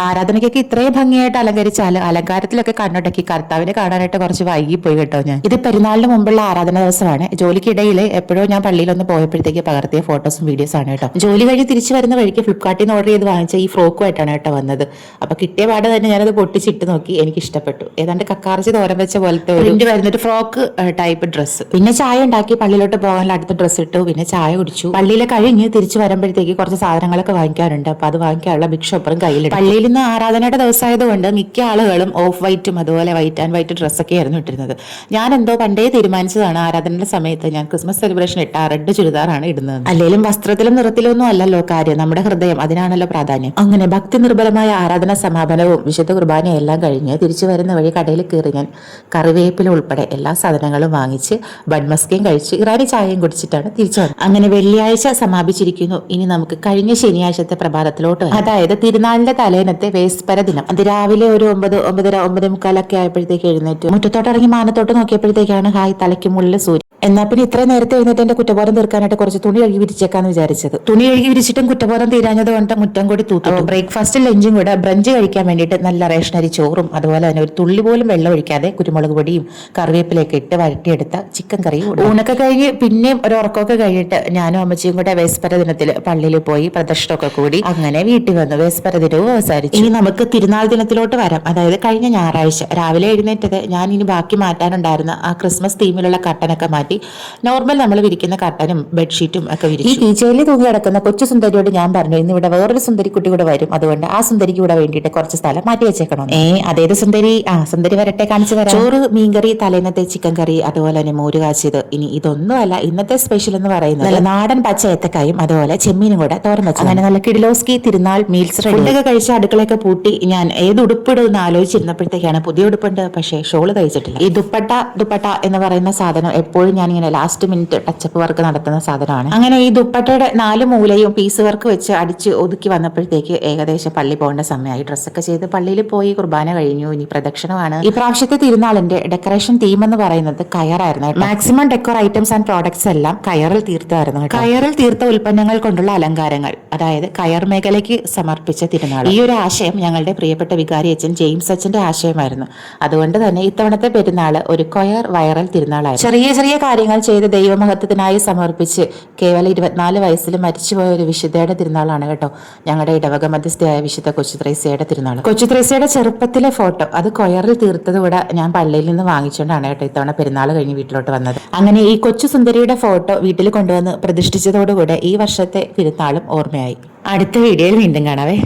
ആരാധനയ്ക്കൊക്കെ ഇത്രയും ഭംഗിയായിട്ട് അലങ്കരിച്ചാൽ അലങ്കാരത്തിലൊക്കെ കണ്ണൊട്ടക്കി കർത്താവിനെ കാണാനായിട്ട് കുറച്ച് വൈകിപ്പോയി കേട്ടോ. ഞാൻ ഇത് പെരുന്നാളിന് മുമ്പുള്ള ആരാധന ദിവസമാണ്. ജോലിക്കിടയിൽ എപ്പോഴും ഞാൻ പള്ളിയിലൊന്ന് പോയപ്പോഴത്തേക്ക് പകർത്തിയ ഫോട്ടോസും വീഡിയോസ് ആണ് കേട്ടോ. ജോലി കഴിഞ്ഞ് തിരിച്ചു വരുന്ന വഴിക്ക് ഫ്ലിപ്കാർട്ടിൽ നിന്ന് ഓർഡർ ചെയ്ത് വാങ്ങിച്ച ഈ ഫ്രോക്കുമായിട്ടാണ് കേട്ടോ വന്നത്. അപ്പൊ കിട്ടിയ പാട് തന്നെ ഞാനത് പൊട്ടിച്ചിട്ട് നോക്കി, എനിക്ക് ഇഷ്ടപ്പെട്ടു. ഏതാണ്ട് കക്കാർച്ചി തോരൻ വെച്ച പോലത്തെ പ്രിന്റ് വരുന്നൊരു ഫ്രോക്ക് ടൈപ്പ് ഡ്രസ്സ്. പിന്നെ ചായ ഉണ്ടാക്കി പള്ളിയിലോട്ട് പോകാനുള്ള അടുത്ത ഡ്രസ്സ് ഇട്ടു. പിന്നെ ചായ കുടിച്ചു. പള്ളിയിലെ കഴിഞ്ഞ് തിരിച്ചു വരുമ്പോഴത്തേക്ക് കുറച്ച് സാധനങ്ങളൊക്കെ വാങ്ങിക്കാറുണ്ട്. അപ്പൊ അത് വാങ്ങിക്കാനുള്ള ബിഗ് ഷോപ്പറും കയ്യിലിട്ടു. പള്ളിയിൽ നിന്ന് ആരാധനയുടെ ദിവസമായതുകൊണ്ട് മിക്ക ആളുകളും ഓഫ് വൈറ്റും അതുപോലെ വൈറ്റ് ആൻഡ് വൈറ്റ് ഡ്രസ്സൊക്കെ ആയിരുന്നു ഇട്ടിരുന്നത്. ഞാൻ എന്തോ പണ്ടേ തീരുമാനിച്ചതാണ് ആരാധനയുടെ സമയത്ത് ഞാൻ ക്രിസ്മസ് സെലിബ്രേഷൻ ഇട്ട റെഡ് ചുരിദാറാണ് ഇടുന്നത്. അല്ലെങ്കിലും വസ്ത്രത്തിലും നിറത്തിലും ഒന്നും അല്ലല്ലോ കാര്യം, നമ്മുടെ ഹൃദയം, അതിനാണല്ലോ പ്രാധാന്യം. അങ്ങനെ ഭക്തി നിർഭരമായ ആരാധന സമാപനവും വിശുദ്ധ കുർബാനയും എല്ലാം കഴിഞ്ഞ് തിരിച്ചു വരുന്ന വഴി കടയിൽ കയറി ഞാൻ കറിവേപ്പില ഉൾപ്പെടെ എല്ലാ സാധനങ്ങളും വാങ്ങിച്ച് ബൺമസ്കയും കഴിച്ച് ഇറാനി ചായയും കുടിച്ചിട്ടാണ് തിരിച്ചു വന്നത്. അങ്ങനെ വെള്ളിയാഴ്ച സമാപിച്ചിരിക്കുന്നു. ഇനി നമുക്ക് കഴിഞ്ഞ ശനിയാഴ്ചത്തെ പ്രഭാതത്തിലോട്ട്, അതായത് തിരുനാളിന്റെ തലേന്നത്തെ വേസ്പര ദിനം. അത് രാവിലെ ഒരു 9:30-9:45 ആയപ്പോഴത്തേക്ക് എഴുന്നേറ്റ് മുറ്റത്തോട്ട് ഇറങ്ങി മാനത്തോട്ട് നോക്കിയപ്പോഴത്തേക്കാണ് ഹായ് തലയ്ക്ക് മുകളിൽ സൂര്യൻ. എന്നാൽ പിന്നെ ഇത്രയും നേരത്തെ എഴുന്നേറ്റ് എന്റെ കുറ്റബോധം തീർക്കാനായിട്ട് കുറച്ച് തുണി കഴുകി വിരിച്ചേക്കാന്ന് വിചാരിച്ചത്. തുണി കഴുകി വിരിച്ചിട്ടും കുറ്റബോധം തീരാഞ്ഞത് കൊണ്ട് മുറ്റം കൂടി തൂത്തു. ബ്രേക്ക്ഫാസ്റ്റും ലഞ്ചും കൂടെ ബ്രഞ്ച് കഴിക്കാൻ വേണ്ടിയിട്ട് നല്ല റേഷനരി ചോറും അതുപോലെ തന്നെ ഒരു തുള്ളി പോലും വെള്ളം ഒഴിക്കാതെ കുരുമുളക് പൊടിയും കറിവേപ്പിലൊക്കെ ഇട്ട് വരട്ടിയെടുത്ത ചിക്കൻ കറിയും. ഊണൊക്കെ കഴിഞ്ഞ് പിന്നെയും ഒരു ഉറക്കമൊക്കെ കഴിഞ്ഞിട്ട് ഞാനും അമ്മച്ചിയും കൂടെ വേസ്പര ദിനത്തിൽ പള്ളിയിൽ പോയി പ്രദക്ഷിണമൊക്കെ കൂടി അങ്ങനെ വീട്ടിൽ വന്നു. വേസ്പര ദിനവും അവസാനിച്ചു. ഇനി നമുക്ക് തിരുനാൾ ദിനത്തിലോട്ട് വരാം. അതായത് കഴിഞ്ഞ ഞായറാഴ്ച രാവിലെ എഴുന്നേറ്റത് ഞാൻ ഇനി ബാക്കി മാറ്റാനുണ്ടായിരുന്ന ആ ക്രിസ്മസ് തീമിലുള്ള കട്ടനൊക്കെ മാറ്റി നോർമൽ നമ്മൾ വിരിക്കുന്ന കട്ടനും ബെഡ്ഷീറ്റും ഒക്കെ വിരിച്ചു. ഈ കീച്ചയിൽ തൂങ്ങി കിടക്കുന്ന കൊച്ചു സുന്ദരിയോട് ഞാൻ പറഞ്ഞു, ഇന്ന് ഇവിടെ വേറൊരു സുന്ദരിക്കുട്ടി കൂടെ വരും, അതുകൊണ്ട് ആ സുന്ദരിക്ക് കൂടെ വേണ്ടിയിട്ട് കുറച്ച് സ്ഥലം മാറ്റി വെച്ചേക്കണം. അതേത് സുന്ദരി? സുന്ദരി വരട്ടെ, കാണിച്ചു തരാം. ചോറ്, മീൻകറി, തലേന്നത്തെ ചിക്കൻ കറി, അതുപോലെ തന്നെ മോര് കാച്ചിയത്. ഇനി ഇതൊന്നുമല്ല ഇന്നത്തെ സ്പെഷ്യൽ എന്ന് പറയുന്നത് നല്ല നാടൻ പച്ച ഏത്തക്കായും അതുപോലെ ചെമ്മീനും കൂടെ തോരൻ വെച്ചു. അങ്ങനെ നല്ല കിഡിലോസ്കി തിരുനാൾ മീൽസ് ഫുഡൊക്കെ കഴിച്ച അടുക്കളയൊക്കെ പൂട്ടി ഞാൻ ഏത് ഉടുപ്പിടുമെന്ന് ആലോചിച്ചിരുന്നപ്പോഴത്തേക്കാണ് പുതിയ ഉടുപ്പുണ്ട്, പക്ഷേ ഷോള് തയ്ച്ചിട്ടില്ല. ഈ ദുപ്പട്ട എന്ന് പറയുന്ന സാധനം എപ്പോഴും ഞാനിങ്ങനെ ലാസ്റ്റ് മിനിറ്റ് ടച്ചപ്പ് വർക്ക് നടത്തുന്ന സാധനമാണ്. അങ്ങനെ ഈ ദുപ്പട്ടയുടെ 4 മൂലയും പീസ് വർക്ക് വെച്ച് അടിച്ച് ഒതുക്കി വന്നപ്പോഴത്തേക്ക് ഏകദേശം പള്ളി പോകേണ്ട സമയമായി. ഡ്രസ്സൊക്കെ ചെയ്ത് പള്ളിയിൽ പോയി കുർബാന കഴിഞ്ഞു. ഇനി പ്രദക്ഷിണമാണ്. ഈ പ്രാവശ്യത്തെ തിരുനാളിന്റെ ഡെക്കറേഷൻ തീം എന്ന് പറയുന്നത് കയറായിരുന്നു. Maximum decor items and products എല്ലാം കയറിൽ തീർത്തായിരുന്നു. കയറിൽ തീർത്ത ഉൽപ്പന്നങ്ങൾ കൊണ്ടുള്ള അലങ്കാരങ്ങൾ, അതായത് കയർ മേഖലയ്ക്ക് സമർപ്പിച്ച തിരുനാൾ. ഈ ഒരു ആശയം ഞങ്ങളുടെ പ്രിയപ്പെട്ട വികാരി അച്ഛൻ ജെയിംസ് അച്ഛന്റെ ആശയമായിരുന്നു. അതുകൊണ്ട് തന്നെ ഇത്തവണത്തെ പെരുന്നാള് ഒരു കൊയർ വൈറൽ തിരുനാളായിരുന്നു. ചെറിയ ചെറിയ കാര്യങ്ങൾ ചെയ്ത് ദൈവമഹത്വത്തിനായി സമർപ്പിച്ച് കേവലം 24 വയസ്സിൽ മരിച്ചുപോയ ഒരു വിശുദ്ധയുടെ തിരുനാളാണ് കേട്ടോ ഞങ്ങളുടെ ഇടവക മധ്യസ്ഥയായ വിശുദ്ധ കൊച്ചുത്രേസ്യയുടെ തിരുനാൾ. കൊച്ചുത്രേസ്യയുടെ ചെറുപ്പത്തിലെ ഫോട്ടോ അത് കൊയറിൽ തീർത്തത് കൂടെ ഞാൻ പള്ളിയിൽ നിന്ന് വാങ്ങിച്ചുകൊണ്ടാണ് കേട്ടോ ഇത്തവണ പെരുന്നാൾ കഴിഞ്ഞ് വീട്ടിലോട്ട് വന്നത്. അങ്ങനെ ഈ കൊച്ചു സുന്ദരിയുടെ ഫോട്ടോ വീട്ടിൽ കൊണ്ടുവന്ന് പ്രതിഷ്ഠിച്ചതോടുകൂടെ ഈ വർഷത്തെ തിരുനാളും ഓർമ്മയായി. അടുത്ത വീഡിയോയിൽ വീണ്ടും കാണാവേ.